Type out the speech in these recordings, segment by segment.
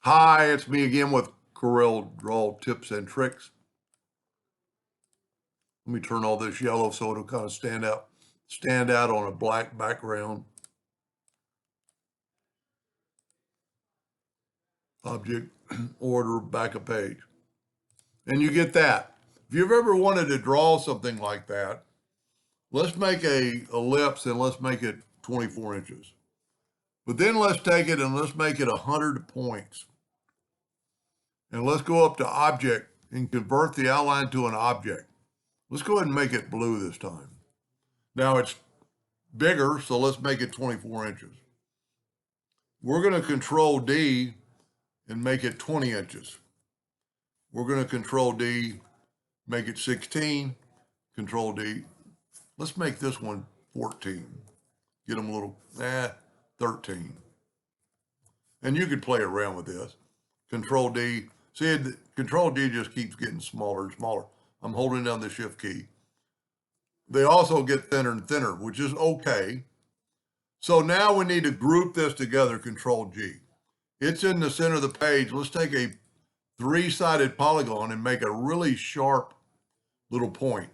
Hi, it's me again with Corel Draw Tips and Tricks. Let me turn all this yellow so it'll kind of stand out on a black background. Object, order, back a page. And you get that. If you've ever wanted to draw something like that, let's make a ellipse and let's make it 24 inches. But then let's take it and let's make it 100 points. And let's go up to object and convert the outline to an object. Let's go ahead and make it blue this time. Now it's bigger, so let's make it 24 inches. We're going to control D and make it 20 inches. We're going to control D, make it 16, control D. Let's make this one 14. Get them a little, 13. And you could play around with this. Control D. See, control D just keeps getting smaller and smaller. I'm holding down the shift key. They also get thinner and thinner, which is okay. So now we need to group this together, control G. It's in the center of the page. Let's take a 3-sided polygon and make a really sharp little point,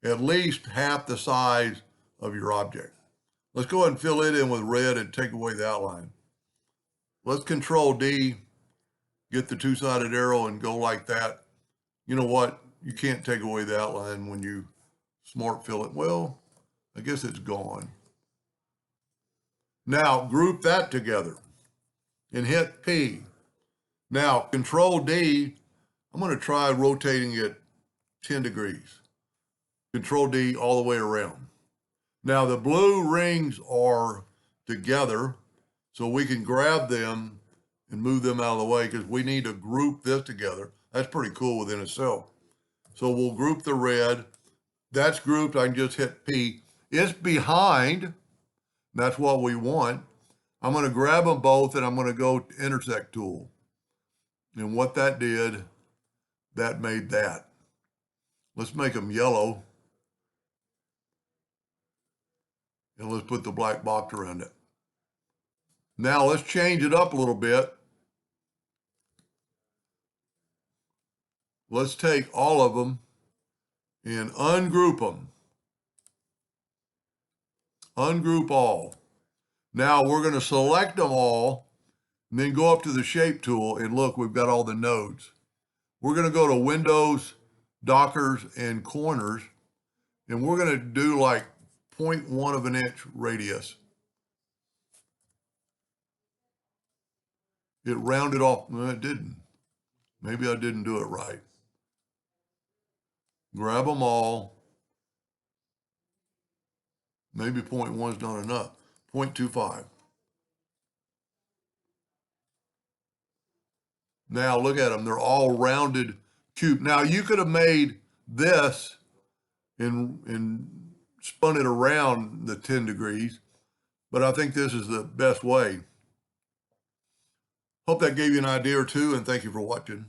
at least half the size of your object. Let's go ahead and fill it in with red and take away the outline. Let's control D, get the 2-sided arrow and go like that. You know what? You can't take away the outline when you smart fill it. Well, I guess it's gone. Now group that together and hit P. Now control D, I'm going to try rotating it 10 degrees. Control D all the way around. Now the blue rings are together, so we can grab them and move them out of the way because we need to group this together. That's pretty cool within itself. So we'll group the red. That's grouped. I can just hit P. It's behind. That's what we want. I'm going to grab them both and I'm going to go to intersect tool. And what that did, that made that. Let's make them yellow. And let's put the black box around it. Now let's change it up a little bit. Let's take all of them and ungroup them. Ungroup all. Now we're going to select them all and then go up to the shape tool and look, we've got all the nodes. We're going to go to Windows, Dockers, and Corners, and we're going to do like 0.1 of an inch radius. It rounded off. No, it didn't. Maybe I didn't do it right. Grab them all. Maybe 0.1 is not enough. 0.25. Now look at them. They're all rounded cube. Now you could have made this and spun it around the 10 degrees, but I think this is the best way. Hope that gave you an idea or two, and thank you for watching.